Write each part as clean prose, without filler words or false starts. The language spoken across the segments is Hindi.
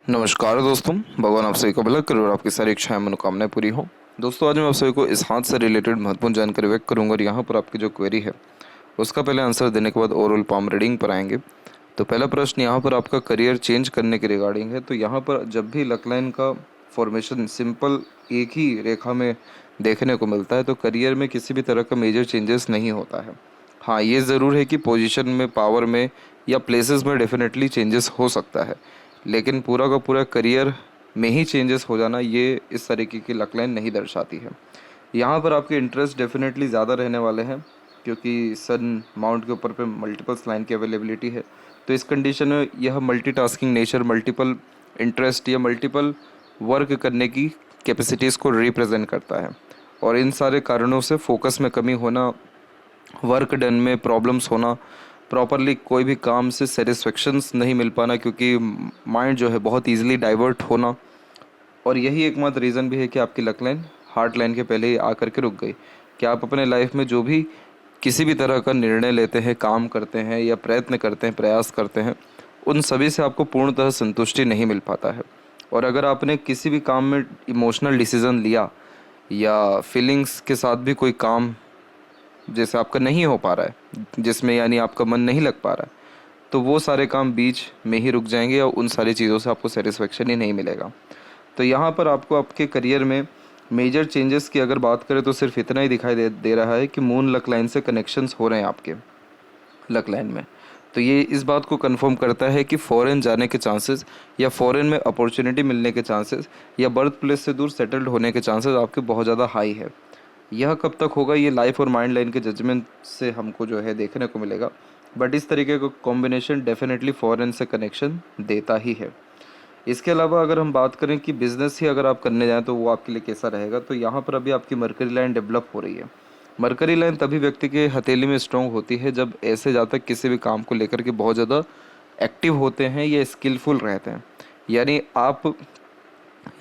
नमस्कार दोस्तों, भगवान आप सभी को भला करे और आपकी सारी इच्छाएं मनोकामनाएं पूरी हो। दोस्तों, आज मैं आप सभी को इस हाथ से रिलेटेड महत्वपूर्ण जानकारी व्यक्त करूंगा और यहाँ पर आपकी जो क्वेरी है उसका पहले आंसर देने के बाद ओवरऑल पाम रीडिंग पर आएंगे। तो पहला प्रश्न यहाँ पर आपका करियर चेंज करने के रिगार्डिंग है। तो यहाँ पर जब भी लक लाइन का फॉर्मेशन सिंपल एक ही रेखा में देखने को मिलता है तो करियर में किसी भी तरह का मेजर चेंजेस नहीं होता है। हाँ, ये ज़रूर है कि पोजीशन में, पावर में या प्लेसेस में डेफिनेटली चेंजेस हो सकता है, लेकिन पूरा का पूरा करियर में ही चेंजेस हो जाना ये इस तरीके की लक लाइन नहीं दर्शाती है। यहाँ पर आपके इंटरेस्ट डेफिनेटली ज़्यादा रहने वाले हैं क्योंकि सन माउंट के ऊपर पे मल्टीपल्स लाइन की अवेलेबिलिटी है। तो इस कंडीशन में यह मल्टीटास्किंग नेचर, मल्टीपल इंटरेस्ट या मल्टीपल वर्क करने की कैपेसिटीज़ को रिप्रेजेंट करता है। और इन सारे कारणों से फोकस में कमी होना, वर्क डन में प्रॉब्लम्स होना, प्रॉपरली कोई भी काम से सेटिस्फेक्शंस नहीं मिल पाना क्योंकि माइंड जो है बहुत ईजिली डाइवर्ट होना, और यही एकमात्र रीज़न भी है कि आपकी लक लाइन हार्ट लाइन के पहले ही आकर के रुक गई कि आप अपने लाइफ में जो भी किसी भी तरह का निर्णय लेते हैं, काम करते हैं या प्रयत्न करते हैं, प्रयास करते हैं, उन सभी से आपको पूर्णतः संतुष्टि नहीं मिल पाता है। और अगर आपने किसी भी काम में इमोशनल डिसीज़न लिया या फीलिंग्स के साथ भी कोई काम जैसे आपका नहीं हो पा रहा है, जिसमें यानी आपका मन नहीं लग पा रहा है, तो वो सारे काम बीच में ही रुक जाएंगे और उन सारी चीज़ों से आपको सेटिस्फेक्शन ही नहीं मिलेगा। तो यहाँ पर आपको आपके करियर में मेजर चेंजेस की अगर बात करें तो सिर्फ इतना ही दिखाई दे रहा है कि मून लक लाइन से कनेक्शंस हो रहे हैं आपके लक लाइन में। तो ये इस बात को कंफर्म करता है कि फॉरेन जाने के चांसेस या फॉरेन में अपॉर्चुनिटी मिलने के चांसेस या बर्थ प्लेस से दूर सेटल्ड होने के चांसेस आपके बहुत ज़्यादा हाई है। यह कब तक होगा, ये लाइफ और माइंड लाइन के जजमेंट से हमको जो है देखने को मिलेगा, बट इस तरीके का कॉम्बिनेशन डेफिनेटली फॉरेन से कनेक्शन देता ही है। इसके अलावा अगर हम बात करें कि बिज़नेस ही अगर आप करने जाएं तो वो आपके लिए कैसा रहेगा, तो यहाँ पर अभी आपकी मरकरी लाइन डेवलप हो रही है। मरकरी लाइन तभी व्यक्ति के हथेली में स्ट्रॉन्ग होती है जब ऐसे जातक किसी भी काम को लेकर के बहुत ज़्यादा एक्टिव होते हैं या स्किलफुल रहते हैं। यानी आप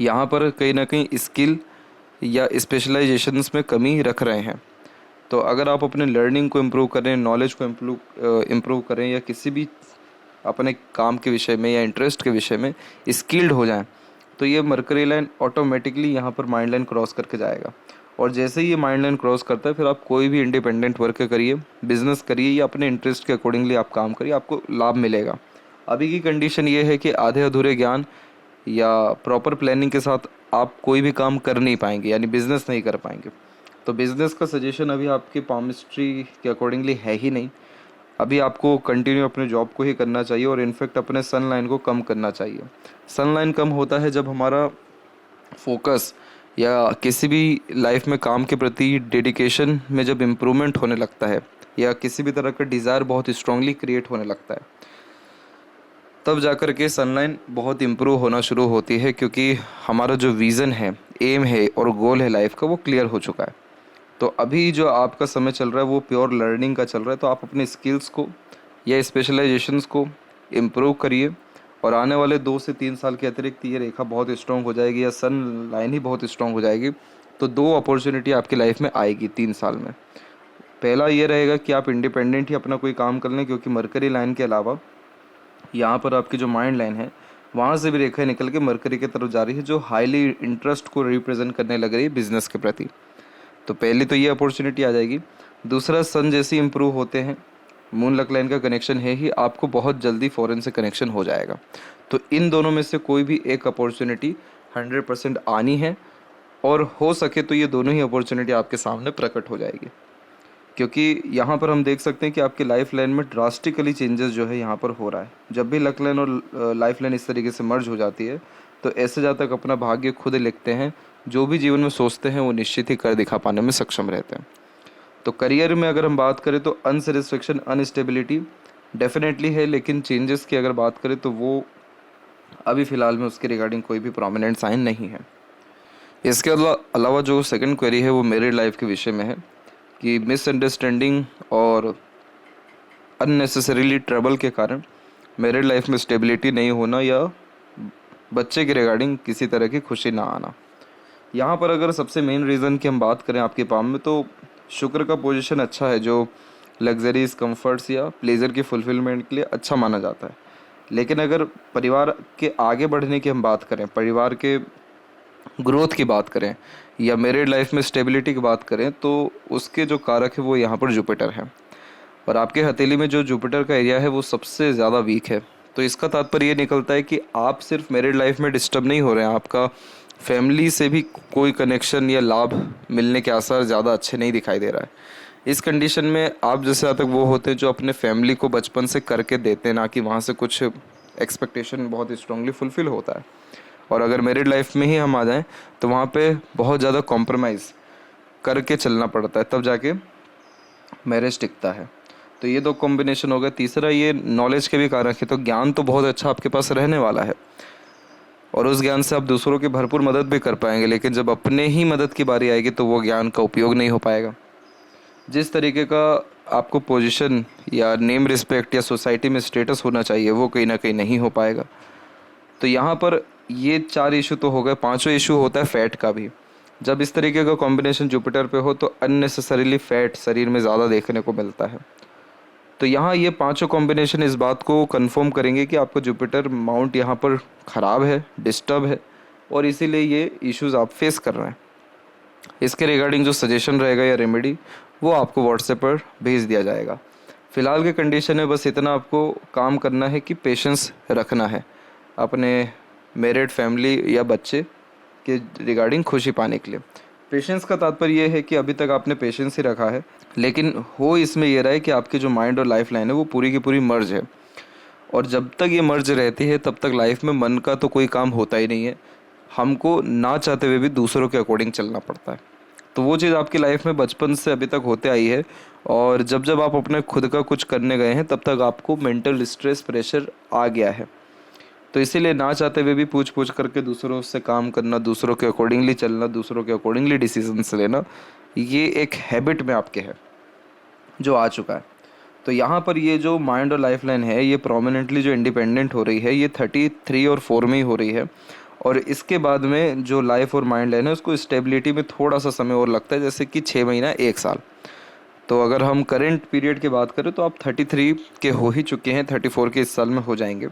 यहाँ पर कहीं ना कहीं स्किल या स्पेशलाइजेशंस में कमी रख रहे हैं। तो अगर आप अपने लर्निंग को इम्प्रूव करें, नॉलेज को इम्प्रूव करें या किसी भी अपने काम के विषय में या इंटरेस्ट के विषय में स्किल्ड हो जाएं, तो ये मरकरी लाइन ऑटोमेटिकली यहाँ पर माइंड लाइन क्रॉस करके जाएगा। और जैसे ही ये माइंड लाइन क्रॉस करता है फिर आप कोई भी इंडिपेंडेंट वर्क करिए, बिजनेस करिए या अपने इंटरेस्ट के अकॉर्डिंगली आप काम करिए, आपको लाभ मिलेगा। अभी की कंडीशन ये है कि आधे अधूरे ज्ञान या प्रॉपर प्लानिंग के साथ आप कोई भी काम कर नहीं पाएंगे, यानी बिजनेस नहीं कर पाएंगे। तो बिज़नेस का सजेशन अभी आपकी पामिस्ट्री के अकॉर्डिंगली है ही नहीं। अभी आपको कंटिन्यू अपने जॉब को ही करना चाहिए और इनफैक्ट अपने सन लाइन को कम करना चाहिए। सन लाइन कम होता है जब हमारा फोकस या किसी भी लाइफ में काम के प्रति डेडिकेशन में जब इम्प्रूवमेंट होने लगता है या किसी भी तरह का डिज़ायर बहुत स्ट्रांगली क्रिएट होने लगता है, तब जाकर के सनलाइन बहुत इम्प्रूव होना शुरू होती है क्योंकि हमारा जो विज़न है, एम है और गोल है लाइफ का, वो क्लियर हो चुका है। तो अभी जो आपका समय चल रहा है वो प्योर लर्निंग का चल रहा है। तो आप अपने स्किल्स को या स्पेशलाइजेशंस को इम्प्रूव करिए और आने वाले 2 से 3 साल के अतिरिक्त ये रेखा बहुत स्ट्रॉन्ग हो जाएगी या सन लाइन ही बहुत स्ट्रॉन्ग हो जाएगी। तो 2 अपॉर्चुनिटी आपकी लाइफ में आएगी 3 साल में। पहला ये रहेगा कि आप इंडिपेंडेंट ही अपना कोई काम कर लें क्योंकि मरकरी लाइन के अलावा यहाँ पर आपकी जो माइंड लाइन है वहाँ से भी रेखा निकल के मरकरी की तरफ जा रही है जो हाईली इंटरेस्ट को रिप्रेजेंट करने लग रही है बिजनेस के प्रति। तो पहली तो ये अपॉर्चुनिटी आ जाएगी। दूसरा, सन जैसे इम्प्रूव होते हैं, मून लक लाइन का कनेक्शन है ही, आपको बहुत जल्दी फॉरेन से कनेक्शन हो जाएगा। तो इन दोनों में से कोई भी एक अपॉर्चुनिटी 100% आनी है और हो सके तो ये दोनों ही अपॉर्चुनिटी आपके सामने प्रकट हो जाएगी क्योंकि यहाँ पर हम देख सकते हैं कि आपकी लाइफ लाइन में ड्रास्टिकली चेंजेस जो है यहाँ पर हो रहा है। जब भी लक लाइन और लाइफ लाइन इस तरीके से मर्ज हो जाती है तो ऐसे जातक अपना भाग्य खुद लिखते हैं, जो भी जीवन में सोचते हैं वो निश्चित ही कर दिखा पाने में सक्षम रहते हैं। तो करियर में अगर हम बात करें तो अनसेटिस्फेक्शन, अनस्टेबिलिटी डेफिनेटली है, लेकिन चेंजेस की अगर बात करें तो वो अभी फ़िलहाल में उसके रिगार्डिंग कोई भी प्रोमिनेंट साइन नहीं है। इसके अलावा जो सेकंड क्वेरी है वो मैरिड लाइफ के विषय में है कि मिसअंडरस्टैंडिंग और अननेसेसरीली ट्रबल के कारण मैरिड लाइफ में स्टेबिलिटी नहीं होना या बच्चे के रिगार्डिंग किसी तरह की खुशी ना आना। यहाँ पर अगर सबसे मेन रीज़न की हम बात करें आपके पाम में तो शुक्र का पोजीशन अच्छा है जो लग्जरीज, कंफर्ट्स या प्लेजर की फुलफिलमेंट के लिए अच्छा माना जाता है। लेकिन अगर परिवार के आगे बढ़ने की हम बात करें, परिवार के ग्रोथ की बात करें या मैरिड लाइफ में स्टेबिलिटी की बात करें, तो उसके जो कारक है वो यहाँ पर जुपिटर है। और आपके हथेली में जो जुपिटर का एरिया है वो सबसे ज़्यादा वीक है। तो इसका तात्पर्य ये निकलता है कि आप सिर्फ मैरिड लाइफ में डिस्टर्ब नहीं हो रहे हैं, आपका फैमिली से भी कोई कनेक्शन या लाभ मिलने के आसार ज़्यादा अच्छे नहीं दिखाई दे रहा है। इस कंडीशन में आप जैसे तक वो होते हैं जो अपने फैमिली को बचपन से करके देते हैं, ना कि वहाँ से कुछ एक्सपेक्टेशन बहुत स्ट्रांगली फुलफिल होता है। और अगर मैरिड लाइफ में ही हम आ जाएं तो वहाँ पे बहुत ज़्यादा कॉम्प्रोमाइज़ करके चलना पड़ता है, तब जाके मैरिज टिकता है। तो ये दो कॉम्बिनेशन हो गए। तीसरा, ये नॉलेज के भी कारक है। तो ज्ञान तो बहुत अच्छा आपके पास रहने वाला है और उस ज्ञान से आप दूसरों की भरपूर मदद भी कर पाएंगे, लेकिन जब अपने ही मदद की बारी आएगी तो वो ज्ञान का उपयोग नहीं हो पाएगा। जिस तरीके का आपको पोजीशन या नेम रिस्पेक्ट या सोसाइटी में स्टेटस होना चाहिए वो कहीं ना कहीं नहीं हो पाएगा। तो यहाँ पर ये 4 इशू तो हो गए। 5वां इशू होता है फैट का भी। जब इस तरीके का कॉम्बिनेशन जुपिटर पे हो तो अननेसेसरीली फैट शरीर में ज़्यादा देखने को मिलता है। तो यहाँ ये 5 कॉम्बिनेशन इस बात को कंफर्म करेंगे कि आपका जुपिटर माउंट यहाँ पर ख़राब है, डिस्टर्ब है और इसीलिए ये इश्यूज़ आप फेस कर रहे हैं। इसके रिगार्डिंग जो सजेशन रहेगा या रेमेडी वो आपको व्हाट्सएप पर भेज दिया जाएगा। फ़िलहाल के कंडीशन में बस इतना आपको काम करना है कि पेशेंस रखना है अपने मैरिड फैमिली या बच्चे के रिगार्डिंग खुशी पाने के लिए। पेशेंस का तात्पर्य ये है कि अभी तक आपने पेशेंस ही रखा है, लेकिन हो इसमें ये रहा है कि आपकी जो माइंड और लाइफ लाइन है वो पूरी की पूरी मर्ज है। और जब तक ये मर्ज रहती है तब तक लाइफ में मन का तो कोई काम होता ही नहीं है। हमको ना चाहते हुए भी दूसरों के अकॉर्डिंग चलना पड़ता है। तो वो चीज़ आपकी लाइफ में बचपन से अभी तक होते आई है और जब जब आप अपने खुद का कुछ करने गए हैं तब तक आपको मेंटल स्ट्रेस, प्रेशर आ गया है। तो इसीलिए ना चाहते हुए भी पूछ पूछ करके दूसरों से काम करना, दूसरों के अकॉर्डिंगली चलना, दूसरों के अकॉर्डिंगली डिसीजंस लेना, ये एक हैबिट में आपके है जो आ चुका है। तो यहाँ पर ये जो माइंड और लाइफ लाइन है ये प्रोमिनेंटली जो इंडिपेंडेंट हो रही है ये 33 और 4 में ही हो रही है। और इसके बाद में जो लाइफ और माइंड लाइन है उसको स्टेबिलिटी में थोड़ा सा समय और लगता है, जैसे कि 6 महीना 1 साल। तो अगर हम करेंट पीरियड की बात करें तो आप 33 के हो ही चुके हैं, 34 के इस साल में हो जाएंगे।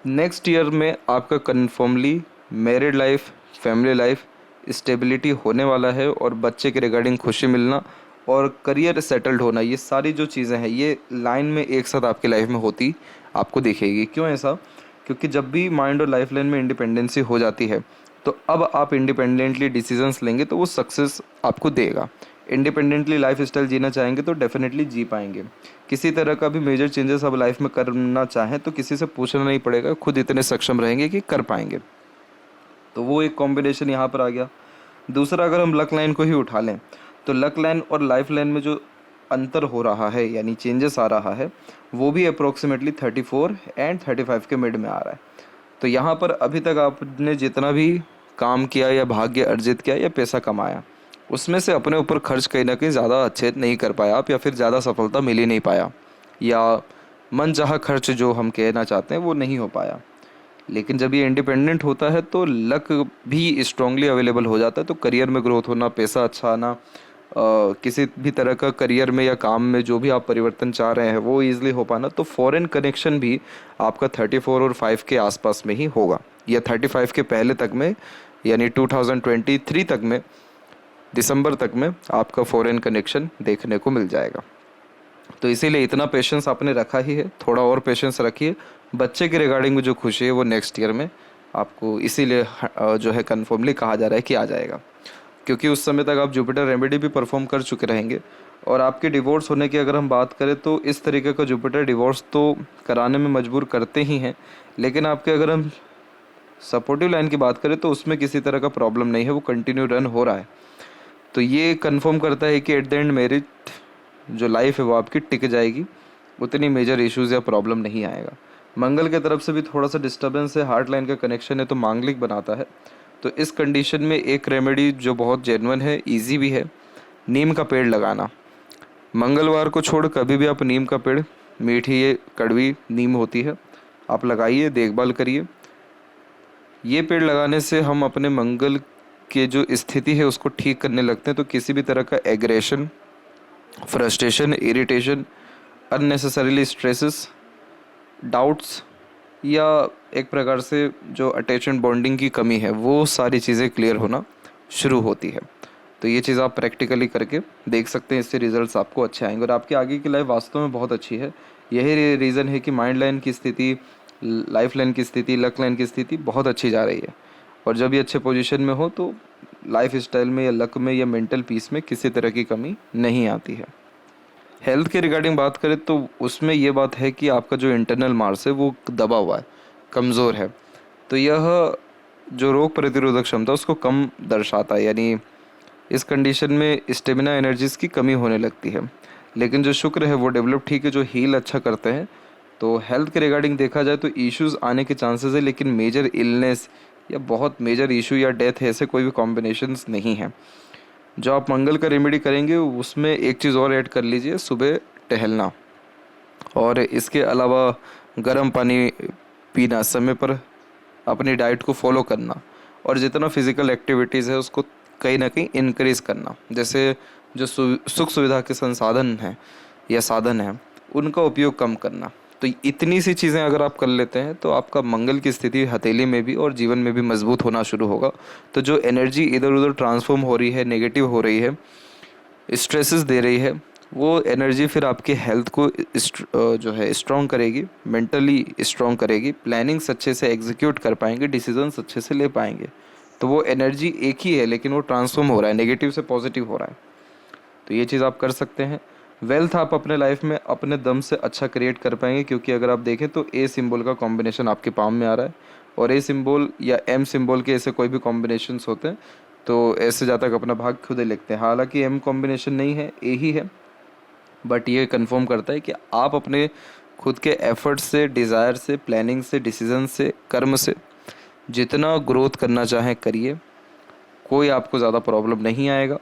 नेक्स्ट ईयर में आपका confirmly married life, family life, stability होने वाला है और बच्चे के रिगार्डिंग खुशी मिलना और करियर सेटल्ड होना, ये सारी जो चीज़ें हैं ये लाइन में एक साथ आपकी लाइफ में होती आपको दिखेगी। क्यों ऐसा? क्योंकि जब भी माइंड और लाइफ लाइन में इंडिपेंडेंसी हो जाती है तो अब आप इंडिपेंडेंटली डिसीजंस लेंगे तो वो सक्सेस आपको देगा। इंडिपेंडेंटली लाइफ स्टाइल जीना चाहेंगे तो डेफिनेटली जी पाएंगे। किसी तरह का भी मेजर चेंजेस अब लाइफ में करना चाहें तो किसी से पूछना नहीं पड़ेगा, खुद इतने सक्षम रहेंगे कि कर पाएंगे। तो वो एक कॉम्बिनेशन यहाँ पर आ गया। दूसरा, अगर हम लक लाइन को ही उठा लें तो लक लाइन और लाइफ लाइन में जो अंतर हो रहा है यानी चेंजेस आ रहा है वो भी अप्रोक्सीमेटली 34 एंड 35 के मिड में आ रहा है। तो यहाँ पर अभी तक आपने जितना भी काम किया या भाग्य अर्जित किया या पैसा कमाया उसमें से अपने ऊपर खर्च कहीं ना कहीं ज़्यादा अच्छे नहीं कर पाया आप, या फिर ज़्यादा सफलता मिल ही नहीं पाया, या मन चाहा खर्च जो हम कहना चाहते हैं वो नहीं हो पाया। लेकिन जब ये इंडिपेंडेंट होता है तो लक भी स्ट्रांगली अवेलेबल हो जाता है। तो करियर में ग्रोथ होना, पैसा अच्छा आना, किसी भी तरह का करियर में या काम में जो भी आप परिवर्तन चाह रहे हैं वो ईजिली हो पाना। तो फॉरेन कनेक्शन भी आपका 34 और 5 के आसपास में ही होगा या 35 के पहले तक में, यानी 2023 तक में, दिसंबर तक में आपका फॉरेन कनेक्शन देखने को मिल जाएगा। तो इसीलिए इतना पेशेंस आपने रखा ही है, थोड़ा और पेशेंस रखिए। बच्चे के रिगार्डिंग में जो खुशी है वो नेक्स्ट ईयर में आपको इसीलिए जो है कन्फर्मली कहा जा रहा है कि आ जाएगा, क्योंकि उस समय तक आप जुपिटर रेमेडी भी परफॉर्म कर चुके रहेंगे। और आपके डिवोर्स होने की अगर हम बात करें तो इस तरीके का जुपिटर डिवोर्स तो कराने में मजबूर करते ही हैं, लेकिन आपके अगर हम सपोर्टिव लाइन की बात करें तो उसमें किसी तरह का प्रॉब्लम नहीं है, वो कंटिन्यू रन हो रहा है। तो ये कंफर्म करता है कि एट द एंड मैरिज जो लाइफ है वो आपकी टिक जाएगी, उतनी मेजर इश्यूज़ या प्रॉब्लम नहीं आएगा। मंगल के तरफ से भी थोड़ा सा डिस्टर्बेंस है, हार्ट लाइन का कनेक्शन है तो मांगलिक बनाता है। तो इस कंडीशन में एक रेमेडी जो बहुत जेन्युइन है, इजी भी है, नीम का पेड़ लगाना। मंगलवार को छोड़ कभी भी आप नीम का पेड़, मीठी ये कड़वी नीम होती है, आप लगाइए, देखभाल करिए। ये पेड़ लगाने से हम अपने मंगल के जो स्थिति है उसको ठीक करने लगते हैं। तो किसी भी तरह का aggression, frustration, irritation, unnecessarily stresses, doubts, या एक प्रकार से जो अटैचमेंट बॉन्डिंग की कमी है, वो सारी चीज़ें क्लियर होना शुरू होती है। तो ये चीज़ आप प्रैक्टिकली करके देख सकते हैं, इससे रिजल्ट्स आपको अच्छे आएंगे और आपकी आगे की लाइफ वास्तव में बहुत अच्छी है। यही रीज़न है कि माइंड लाइन की स्थिति, लाइफ लाइन की स्थिति, लक लाइन की स्थिति बहुत अच्छी जा रही है। और जब ये अच्छे पोजीशन में हो तो लाइफ स्टाइल में या लक में या मेंटल पीस में किसी तरह की कमी नहीं आती है। हेल्थ के रिगार्डिंग बात करें तो उसमें ये बात है कि आपका जो इंटरनल मार्स है वो दबा हुआ है, कमज़ोर है। तो यह जो रोग प्रतिरोधक क्षमता उसको कम दर्शाता है, यानी इस कंडीशन में स्टेमिना एनर्जीज की कमी होने लगती है। लेकिन जो शुक्र है वो डेवलप ठीक है, जो हील अच्छा करते हैं। तो हेल्थ के रिगार्डिंग देखा जाए तो इश्यूज आने के चांसेस है, लेकिन मेजर इलनेस या बहुत मेजर इशू या डेथ है ऐसे कोई भी कॉम्बिनेशंस नहीं है। जो आप मंगल का रेमेडी करेंगे उसमें एक चीज़ और ऐड कर लीजिए, सुबह टहलना, और इसके अलावा गर्म पानी पीना, समय पर अपनी डाइट को फॉलो करना, और जितना फिज़िकल एक्टिविटीज़ है उसको कहीं ना कहीं इनक्रीज करना। जैसे जो सुख सुविधा के संसाधन हैं या साधन हैं उनका उपयोग कम करना। तो इतनी सी चीज़ें अगर आप कर लेते हैं तो आपका मंगल की स्थिति हथेली में भी और जीवन में भी मजबूत होना शुरू होगा। तो जो एनर्जी इधर उधर ट्रांसफॉर्म हो रही है, नेगेटिव हो रही है, स्ट्रेसेस दे रही है, वो एनर्जी फिर आपके हेल्थ को जो है स्ट्रॉन्ग करेगी, मेंटली स्ट्रॉन्ग करेगी, प्लानिंग्स अच्छे से एग्जीक्यूट कर पाएंगे, डिसीजंस अच्छे से ले पाएंगे। तो वो एनर्जी एक ही है लेकिन वो ट्रांसफॉर्म हो रहा है, नेगेटिव से पॉजिटिव हो रहा है। तो ये चीज़ आप कर सकते हैं। वेल्थ आप अपने लाइफ में अपने दम से अच्छा क्रिएट कर पाएंगे, क्योंकि अगर आप देखें तो ए सिंबल का कॉम्बिनेशन आपके पाम में आ रहा है, और ए सिंबल या एम सिंबल के ऐसे कोई भी कॉम्बिनेशंस होते हैं तो ऐसे जातक अपना भाग खुद ही लिखते हैं। हालांकि एम कॉम्बिनेशन नहीं है, ए ही है, बट ये कंफर्म करता है कि आप अपने खुद के एफर्ट्स से, डिज़ायर से, प्लानिंग से, डिसीजन से, कर्म से जितना ग्रोथ करना चाहें करिए, कोई आपको ज़्यादा प्रॉब्लम नहीं आएगा।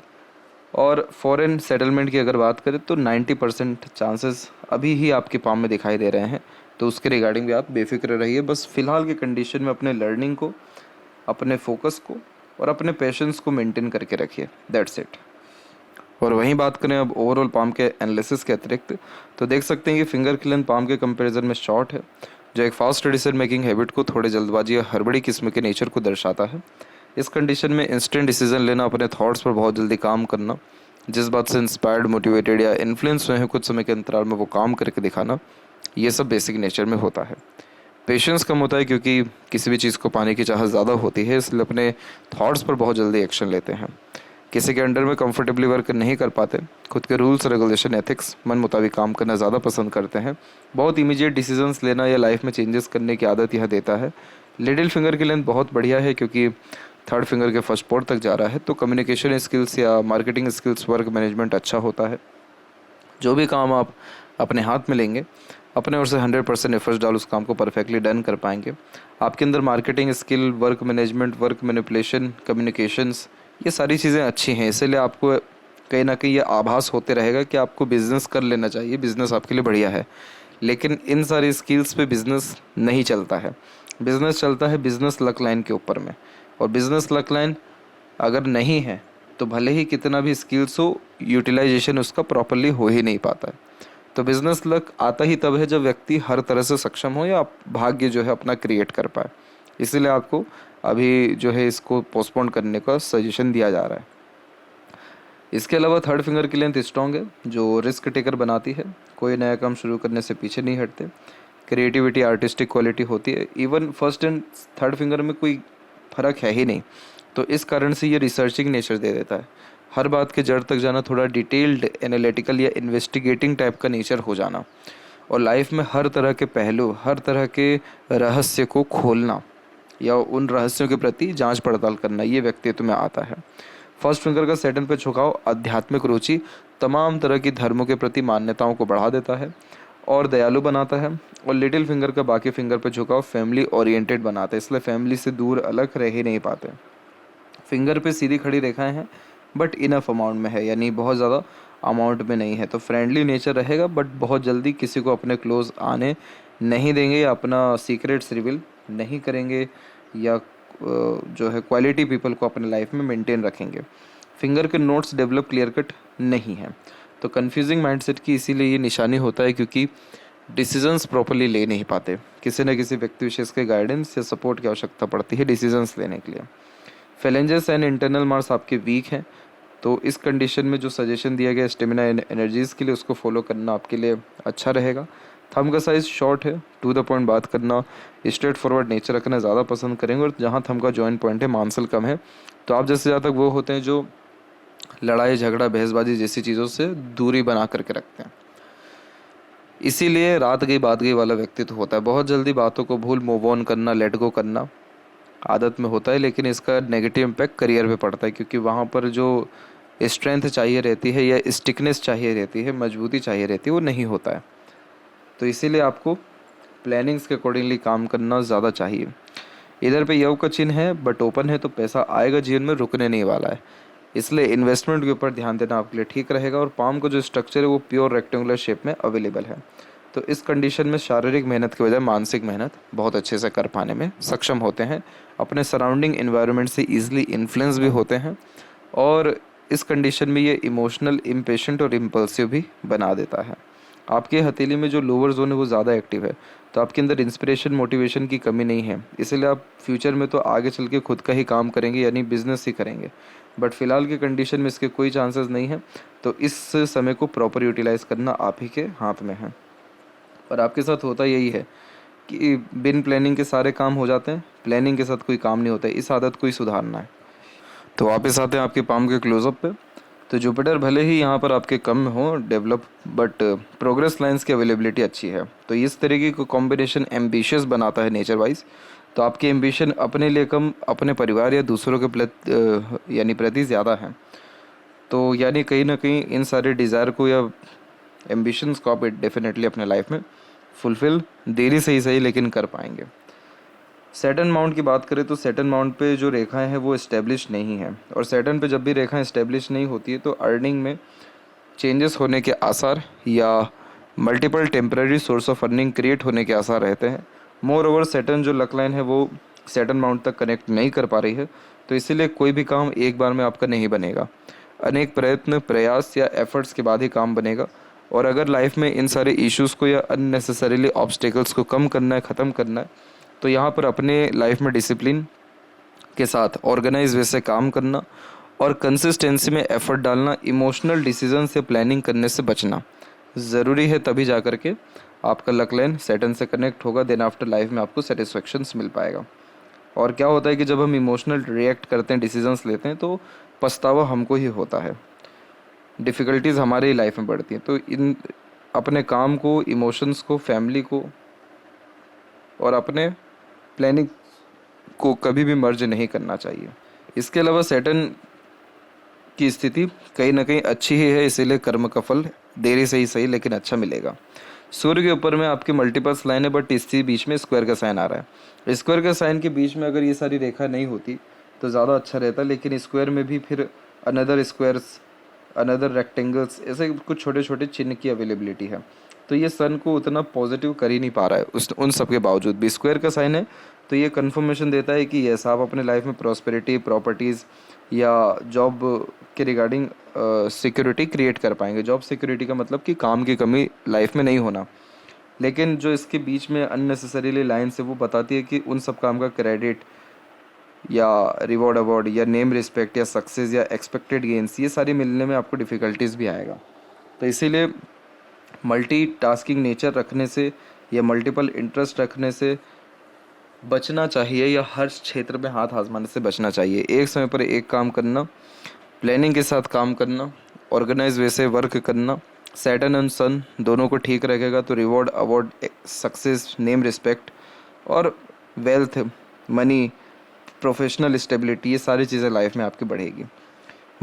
और फॉरेन सेटलमेंट की अगर बात करें तो 90% चांसेस अभी ही आपके पाम में दिखाई दे रहे हैं। तो उसके रिगार्डिंग भी आप बेफिक्र रहिए। बस फ़िलहाल के कंडीशन में अपने लर्निंग को, अपने फोकस को और अपने पेशेंस को मेंटेन करके रखिए, दैट्स इट। और वहीं बात करें अब ओवरऑल पाम के एनालिसिस के अतिरिक्त, तो देख सकते हैं कि फिंगर की लेंथ पाम के कंपैरिजन में शॉर्ट है, जो एक फास्ट डिसीजन मेकिंग हैबिट को, थोड़े जल्दबाजी या हड़बड़ी किस्म के नेचर को दर्शाता है। इस कंडीशन में इंस्टेंट डिसीजन लेना, अपने थॉट्स पर बहुत जल्दी काम करना, जिस बात से इंस्पायर्ड, मोटिवेटेड या इन्फ्लुएंस हुए हैं कुछ समय के अंतराल में वो काम करके दिखाना, ये सब बेसिक नेचर में होता है। पेशेंस कम होता है क्योंकि किसी भी चीज़ को पाने की चाहत ज़्यादा होती है, इसलिए अपने थॉट्स पर बहुत जल्दी एक्शन लेते हैं। किसी के अंडर में कंफर्टेबली वर्क नहीं कर पाते, खुद के रूल्स, रेगुलेशन, एथिक्स, मन मुताबिक काम करना ज़्यादा पसंद करते हैं। बहुत इमीडिएट डिसीजंस लेना या लाइफ में चेंजेस करने की आदत यह देता है। लिटिल फिंगर की लेंथ बहुत बढ़िया है क्योंकि थर्ड फिंगर के फर्स्ट पोर्ट तक जा रहा है, तो कम्युनिकेशन स्किल्स या मार्केटिंग स्किल्स, वर्क मैनेजमेंट अच्छा होता है। जो भी काम आप अपने हाथ में लेंगे, अपने ओर से 100% एफर्ट्स डाल उस काम को परफेक्टली डन कर पाएंगे। आपके अंदर marketing skill, work management, work manipulation, communications, ये सारी चीज़ें अच्छी हैं, इसीलिए आपको कहीं ना कहीं ये आभास होते रहेगा कि आपको बिज़नेस कर लेना चाहिए, बिज़नेस आपके लिए बढ़िया है। लेकिन इन सारी स्किल्स पे बिज़नेस नहीं चलता है। बिज़नेस चलता है बिज़नेस लक लाइन के ऊपर में, और बिज़नेस लक लाइन अगर नहीं है तो भले ही कितना भी स्किल्स हो, यूटिलाइजेशन उसका प्रॉपरली हो ही नहीं पाता है। तो बिज़नेस लक आता ही तब है जब व्यक्ति हर तरह से सक्षम हो या भाग्य जो है अपना क्रिएट कर पाए। इसीलिए आपको अभी जो है इसको पोस्टपोन करने का सजेशन दिया जा रहा है। इसके अलावा थर्ड फिंगर की लेंथ स्ट्रॉन्ग है, जो रिस्क टेकर बनाती है, कोई नया काम शुरू करने से पीछे नहीं हटते, क्रिएटिविटी, आर्टिस्टिक क्वालिटी होती है। Even first and third finger में कोई फ़र्क है ही नहीं, तो इस कारण से ये रिसर्चिंग नेचर दे देता है। हर बात के जड़ तक जाना, थोड़ा डिटेल्ड, एनालिटिकल या इन्वेस्टिगेटिंग टाइप का नेचर हो जाना, और लाइफ में हर तरह के पहलू, हर तरह के रहस्य को खोलना या उन रहस्यों के प्रति जांच पड़ताल करना, ये व्यक्तित्व में आता है। फर्स्ट फिंगर का सेटन पे झुकाव आध्यात्मिक रुचि, तमाम तरह की धर्मों के प्रति मान्यताओं को बढ़ा देता है और दयालु बनाता है। और लिटिल फिंगर का बाकी फिंगर पे झुकाव फैमिली ओरिएंटेड बनाता है, इसलिए फैमिली से दूर अलग रह ही नहीं पाते। फिंगर पे सीधी खड़ी रेखाएं हैं बट इनफ अमाउंट में है, यानी बहुत ज़्यादा अमाउंट में नहीं है। तो फ्रेंडली नेचर रहेगा बट बहुत जल्दी किसी को अपने क्लोज आने नहीं देंगे या अपना सीक्रेट्स रिवील नहीं करेंगे, या जो है क्वालिटी पीपल को अपने लाइफ में मेंटेन रखेंगे। फिंगर के नोट्स डेवलप क्लियर कट नहीं है, तो कन्फ्यूजिंग माइंडसेट की इसीलिए ये निशानी होता है क्योंकि डिसीजंस प्रॉपरली ले नहीं पाते, किसी न किसी व्यक्ति विशेष के गाइडेंस या सपोर्ट की आवश्यकता पड़ती है डिसीजंस लेने के लिए। फेलेंजेस एंड इंटरनल मार्स आपके वीक हैं, तो इस कंडीशन में जो सजेशन दिया गया स्टेमिना एनर्जीज़ के लिए उसको फॉलो करना आपके लिए अच्छा रहेगा। थंब का साइज़ शॉर्ट है, टू द पॉइंट बात करना, स्ट्रेट फॉरवर्ड नेचर रखना ज़्यादा पसंद करेंगे। और जहाँ थंब का जॉइंट पॉइंट है मांसल कम है, तो आप जैसे ज़्यादा वो होते हैं जो लड़ाई झगड़ा बहसबाजी जैसी चीज़ों से दूरी बना करके रखते हैं। इसीलिए रात गई बात गई वाला व्यक्तित्व होता है। बहुत जल्दी बातों को भूल मूव ऑन करना, लेट गो करना आदत में होता है, लेकिन इसका नेगेटिव इम्पैक्ट करियर पे पड़ता है, क्योंकि वहाँ पर जो स्ट्रेंथ चाहिए रहती है या स्टिकनेस चाहिए रहती है, मजबूती चाहिए रहती है, वो नहीं होता है। तो इसीलिए आपको प्लानिंग्स के अकॉर्डिंगली काम करना ज़्यादा चाहिए। इधर पे यव का चिन्ह है बट ओपन है, तो पैसा आएगा, जीवन में रुकने नहीं वाला है, इसलिए इन्वेस्टमेंट के ऊपर ध्यान देना आपके लिए ठीक रहेगा। और पाम का जो स्ट्रक्चर है वो प्योर रेक्टेंगुलर शेप में अवेलेबल है, तो इस कंडीशन में शारीरिक मेहनत के बजाय मानसिक मेहनत बहुत अच्छे से कर पाने में सक्षम होते हैं, अपने सराउंडिंग एनवायरनमेंट से ईजिली इन्फ्लुएंस भी होते हैं, और इस कंडीशन में ये इमोशनल, इम्पेशेंट और इम्पल्सिव भी बना देता है। आपके हथेली में जो लोअर जोन है वो ज़्यादा एक्टिव है, तो आपके अंदर इंस्पिरेशन, मोटिवेशन की कमी नहीं है, इसीलिए आप फ्यूचर में तो आगे चल के खुद का ही काम करेंगे, यानी बिजनेस ही करेंगे। बट फिलहाल की कंडीशन में इसके कोई चांसेस नहीं है, तो इस समय को प्रॉपर यूटिलाइज करना आप ही के हाथ में है। और आपके साथ होता यही है कि बिन प्लानिंग के सारे काम हो जाते हैं, प्लानिंग के साथ कोई काम नहीं होता है। इस आदत को ही सुधारना है। तो वापस आते हैं आपके पाम के क्लोजअप पे। तो जुपिटर भले ही यहाँ पर आपके कम हो डेवलप, बट प्रोग्रेस लाइंस की अवेलेबिलिटी अच्छी है, तो इस तरीके का कॉम्बिनेशन एम्बिशियस बनाता है नेचर वाइज। तो आपकी एम्बिशन अपने लिए कम, अपने परिवार या दूसरों के प्रति ज़्यादा है। तो यानी कहीं ना कहीं इन सारे डिज़ायर को या एम्बिशंस को आप डेफिनेटली अपने लाइफ में फुलफ़िल देरी से ही सही लेकिन कर पाएंगे। सैटर्न माउंट की बात करें तो सैटर्न माउंट पे जो रेखाएं हैं वो इस्टेब्लिश नहीं है, और सैटर्न पे जब भी रेखाएं इस्टेब्लिश नहीं होती है तो अर्निंग में चेंजेस होने के आसार या multiple temporary source of earning create होने के आसार रहते हैं। मोर ओवर सैटर्न जो लक लाइन है वो सैटर्न माउंट तक कनेक्ट नहीं कर पा रही है, तो इसीलिए कोई भी काम एक बार में आपका नहीं बनेगा, अनेक प्रयत्न, प्रयास या एफर्ट्स के बाद ही काम बनेगा। और अगर लाइफ में इन सारे इश्यूज़ को या अननेसेसरीली ऑब्स्टेकल्स को कम करना है, ख़त्म करना है, तो यहाँ पर अपने लाइफ में डिसिप्लिन के साथ ऑर्गेनाइज वे से काम करना और कंसिस्टेंसी में एफर्ट डालना, इमोशनल डिसीजन से प्लानिंग करने से बचना ज़रूरी है। तभी जा कर के आपका लक लाइन सैटर्न से कनेक्ट होगा, देन आफ्टर लाइफ में आपको सेटिस्फेक्शंस मिल पाएगा। और क्या होता है कि जब हम इमोशनल रिएक्ट करते हैं, डिसीजंस लेते हैं, तो पछतावा हमको ही होता है, डिफ़िकल्टीज़ हमारे ही लाइफ में बढ़ती हैं। तो इन अपने काम को, इमोशंस को, फैमिली को और अपने प्लानिंग को कभी भी मर्ज नहीं करना चाहिए। इसके अलावा सैटर्न की स्थिति कहीं ना कहीं अच्छी ही है, इसीलिए कर्म का फल देरी से ही सही लेकिन अच्छा मिलेगा। सूर्य के ऊपर में आपके मल्टीपल्स लाइन है, बट इसके बीच में स्क्वायर का साइन आ रहा है। स्क्वायर का साइन के बीच में अगर ये सारी रेखा नहीं होती तो ज़्यादा अच्छा रहता, लेकिन स्क्वायर में भी फिर अनदर स्क्वायर्स, अनदर रेक्टेंगल्स, ऐसे कुछ छोटे छोटे चिन्ह की अवेलेबिलिटी है। तो ये सन को उतना पॉजिटिव कर ही नहीं पा रहा है उन सब के बावजूद भी। स्क्वायर का साइन है तो ये कन्फर्मेशन देता है कि यस, आप अपने लाइफ में प्रॉस्पेरिटी, प्रॉपर्टीज़ या जॉब के रिगार्डिंग सिक्योरिटी क्रिएट कर पाएंगे। जॉब सिक्योरिटी का मतलब कि काम की कमी लाइफ में नहीं होना। लेकिन जो इसके बीच में अननेसेसरीली लाइन्स है वो बताती है कि उन सब काम का क्रेडिट या रिवॉर्ड, अवार्ड या नेम रिस्पेक्ट या सक्सेस या एक्सपेक्टेड गेंस, ये सारी मिलने में आपको डिफ़िकल्टीज़ भी आएगा। तो इसीलिए मल्टीटास्किंग नेचर रखने से या मल्टीपल इंटरेस्ट रखने से बचना चाहिए, या हर क्षेत्र में हाथ आजमाने से बचना चाहिए। एक समय पर एक काम करना, प्लानिंग के साथ काम करना, ऑर्गेनाइज वे से वर्क करना, सैटर्न एंड सन दोनों को ठीक रखेगा तो reward, award, success, name respect और वेल्थ, मनी, प्रोफेशनल स्टेबिलिटी, ये सारी चीज़ें लाइफ में आपकी बढ़ेगी।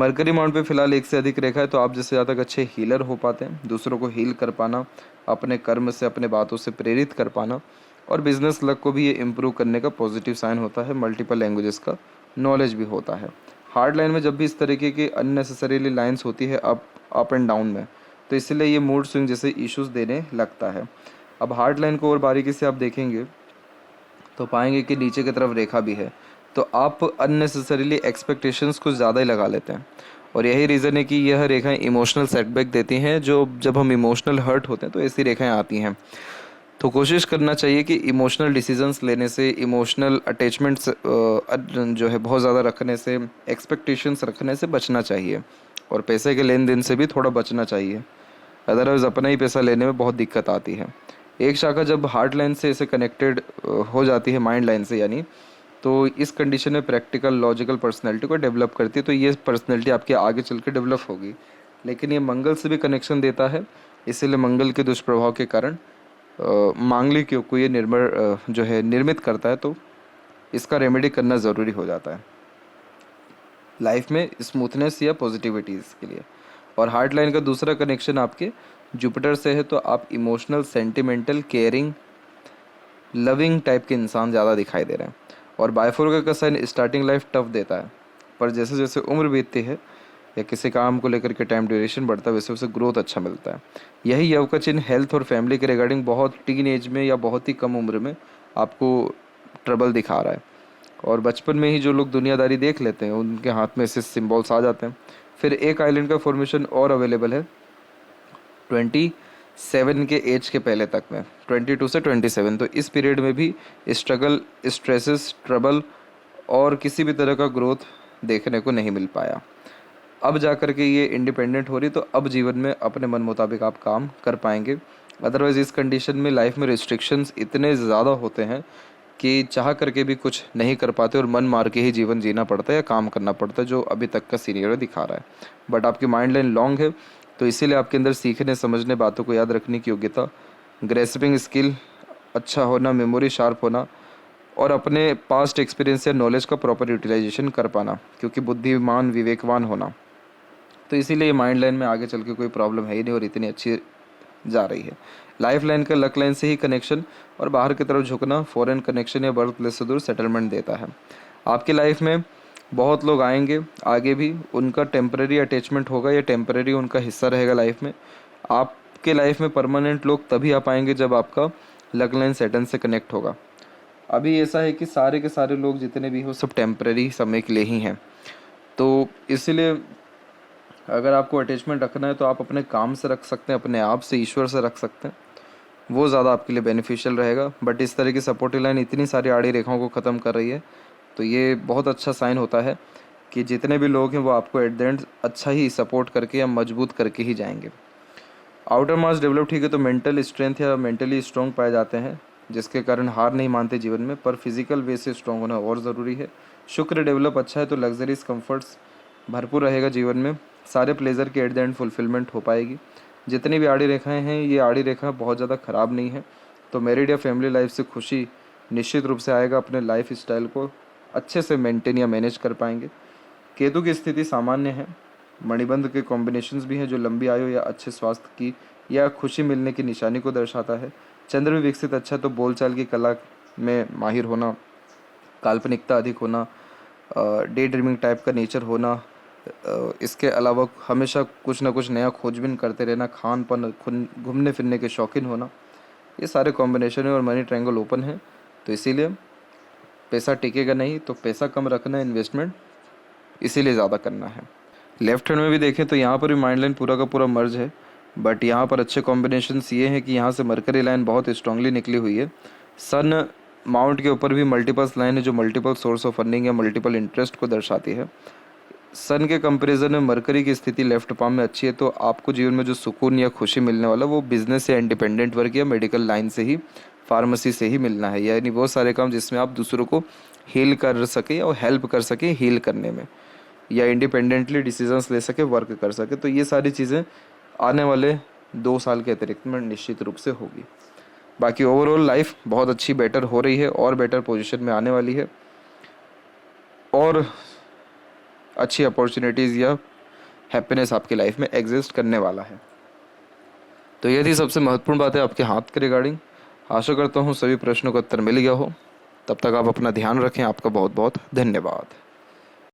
मरकरी माउंट पे फिलहाल एक से अधिक रेखा है, तो आप जिससे ज़्यादा अच्छे हीलर हो पाते हैं, दूसरों को हील कर पाना, अपने कर्म से, अपने बातों से प्रेरित कर पाना, और बिजनेस लक को भी ये इम्प्रूव करने का पॉजिटिव साइन होता है। मल्टीपल लैंग्वेजेस का नॉलेज भी होता है। हार्ड लाइन में जब भी इस तरीके की अननेसेसरीली लाइन्स होती है अप एंड डाउन में, तो इसलिए ये मूड स्विंग जैसे इश्यूज़ देने लगता है। अब हार्ड लाइन को और बारीकी से आप देखेंगे तो पाएंगे कि नीचे की तरफ रेखा भी है, तो आप अननेसेसरीली एक्सपेक्टेशंस कुछ ज़्यादा ही लगा लेते हैं, और यही रीज़न है कि यह रेखाएं इमोशनल सेटबैक देती हैं। जो जब हम इमोशनल हर्ट होते हैं तो ऐसी रेखाएं आती हैं। तो कोशिश करना चाहिए कि इमोशनल डिसीजंस लेने से, इमोशनल अटैचमेंट्स जो है बहुत ज़्यादा रखने से, एक्सपेक्टेशंस रखने से बचना चाहिए, और पैसे के लेन देन से भी थोड़ा बचना चाहिए। अदरवाइज़ अपना ही पैसा लेने में बहुत दिक्कत आती है। एक शाखा जब हार्ट लाइन से ऐसे कनेक्टेड हो जाती है, माइंड लाइन से यानी, तो इस कंडीशन में प्रैक्टिकल लॉजिकल पर्सनैलिटी को डेवलप करती है। तो ये पर्सनैलिटी आपके आगे चल के डेवलप होगी। लेकिन ये मंगल से भी कनेक्शन देता है, इसीलिए मंगल के दुष्प्रभाव के कारण मांगलिक योग को ये जो है निर्मित करता है। तो इसका रेमेडी करना ज़रूरी हो जाता है लाइफ में स्मूथनेस या पॉजिटिविटीज़ के लिए। और हार्ट लाइन का दूसरा कनेक्शन आपके जुपिटर से है, तो आप emotional, sentimental, caring, loving type के इंसान ज़्यादा दिखाई दे रहे हैं। और बायफोरका का साइन स्टार्टिंग लाइफ टफ देता है, पर जैसे जैसे उम्र बीतती है या किसी काम को लेकर के टाइम ड्यूरेशन बढ़ता है, वैसे वैसे ग्रोथ अच्छा मिलता है। यही योग का चिन्ह हेल्थ और फैमिली के रिगार्डिंग बहुत टीन एज में या बहुत ही कम उम्र में आपको ट्रबल दिखा रहा है। और बचपन में ही जो लोग दुनियादारी देख लेते हैं, उनके हाथ में ऐसे सिम्बॉल्स आ जाते हैं। फिर एक आइलैंड का फॉर्मेशन और अवेलेबल है 27 के एज के पहले तक में, 22 से 27। तो इस पीरियड में भी स्ट्रगल, स्ट्रेसेस, ट्रबल और किसी भी तरह का ग्रोथ देखने को नहीं मिल पाया। अब जा कर के ये इंडिपेंडेंट हो रही, तो अब जीवन में अपने मन मुताबिक आप काम कर पाएंगे। अदरवाइज़ इस कंडीशन में लाइफ में रिस्ट्रिक्शंस इतने ज़्यादा होते हैं कि चाह करके भी कुछ नहीं कर पाते और मन मार के ही जीवन जीना पड़ता है या काम करना पड़ता है, जो अभी तक का सीनियर दिखा रहा है। बट आपकी माइंड लाइन लॉन्ग है, तो इसीलिए आपके अंदर सीखने, समझने, बातों को याद रखने की योग्यता, ग्रेस्पिंग स्किल अच्छा होना, मेमोरी शार्प होना और अपने पास्ट एक्सपीरियंस या नॉलेज का प्रॉपर यूटिलाइजेशन कर पाना, क्योंकि बुद्धिमान, विवेकवान होना। तो इसीलिए माइंड लाइन में आगे चल के कोई प्रॉब्लम है ही नहीं और इतनी अच्छी जा रही है। लाइफ लाइन का लक लाइन से ही कनेक्शन और बाहर की तरफ झुकना, फॉरेन कनेक्शन या बर्थ प्लेस से दूर सेटलमेंट देता है। आपकी लाइफ में बहुत लोग आएंगे आगे भी, उनका टेम्परेरी अटैचमेंट होगा या टेम्परेरी उनका हिस्सा रहेगा लाइफ में। आपके लाइफ में परमानेंट लोग तभी आ पाएंगे जब आपका लक लाइन सैटर्न से कनेक्ट होगा। अभी ऐसा है कि सारे के सारे लोग जितने भी हो सब टेम्परेरी समय के लिए ही हैं। तो इसीलिए अगर आपको अटैचमेंट रखना है तो आप अपने काम से रख सकते हैं, अपने आप से, ईश्वर से रख सकते हैं, वो ज़्यादा आपके लिए बेनिफिशियल रहेगा। बट इस तरह की सपोर्टिव लाइन इतनी सारी आड़ी रेखाओं को ख़त्म कर रही है, तो ये बहुत अच्छा साइन होता है कि जितने भी लोग हैं वो आपको एट द एंड अच्छा ही सपोर्ट करके या मजबूत करके ही जाएंगे। आउटर मास डेवलप ठीक है तो मेंटल स्ट्रेंथ या मेंटली स्ट्रॉन्ग पाए जाते हैं, जिसके कारण हार नहीं मानते जीवन में, पर फिजिकल वे से स्ट्रॉन्ग होना और ज़रूरी है। शुक्र डेवलप अच्छा है तो लग्जरीज कंफर्ट्स भरपूर रहेगा जीवन में, सारे प्लेजर की एट द एंड फुलफिलमेंट हो पाएगी। जितनी भी आड़ी रेखाएं हैं, ये आड़ी रेखा बहुत ज़्यादा ख़राब नहीं है, तो मैरिड या फैमिली लाइफ से खुशी निश्चित रूप से आएगा। अपने लाइफ स्टाइल को अच्छे से मेंटेन या मैनेज कर पाएंगे। केतु की स्थिति सामान्य है, मणिबंध के कॉम्बिनेशंस भी हैं जो लंबी आयु या अच्छे स्वास्थ्य की या खुशी मिलने की निशानी को दर्शाता है। चंद्र भी विकसित अच्छा, तो बोलचाल की कला में माहिर होना, काल्पनिकता अधिक होना, डे ड्रीमिंग टाइप का नेचर होना, इसके अलावा हमेशा कुछ ना कुछ नया खोजबीन करते रहना, खान पान, घूमने फिरने के शौकीन होना, ये सारे कॉम्बिनेशन है। और मनी ट्रायंगल ओपन है, तो इसीलिए पैसा टिकेगा नहीं, तो पैसा कम रखना है, इन्वेस्टमेंट इसीलिए ज़्यादा करना है। लेफ्ट हैंड में भी देखें तो यहाँ पर भी माइंड लाइन पूरा का पूरा मर्ज है, बट यहाँ पर अच्छे कॉम्बिनेशंस ये हैं कि यहाँ से मरकरी लाइन बहुत स्ट्रांगली निकली हुई है। सन माउंट के ऊपर भी मल्टीपल्स लाइन है जो मल्टीपल सोर्स ऑफ अर्निंग या मल्टीपल इंटरेस्ट को दर्शाती है। सन के कंपैरिजन में मरकरी की स्थिति लेफ्ट पाम में अच्छी है, तो आपको जीवन में जो सुकून या खुशी मिलने वाला वो बिजनेस या इंडिपेंडेंट वर्क या मेडिकल लाइन से ही, फार्मेसी से ही मिलना है। यानी वो सारे काम जिसमें आप दूसरों को हील कर सके और हेल्प कर सके हील करने में, या इंडिपेंडेंटली डिसीजंस ले सके, वर्क कर सके। तो ये सारी चीज़ें आने वाले 2 साल के अतिरिक्त में निश्चित रूप से होगी। बाकी ओवरऑल लाइफ बहुत अच्छी, बेटर हो रही है और बेटर पोजीशन में आने वाली है, और अच्छी अपॉर्चुनिटीज़ या हैप्पीनेस आपकी लाइफ में एग्जिस्ट करने वाला है। तो ये थी सबसे महत्वपूर्ण बात है आपके हाथ के रिगार्डिंग। आशा करता हूँ सभी प्रश्नों का उत्तर मिल गया हो। तब तक आप अपना ध्यान रखें। आपका बहुत बहुत धन्यवाद।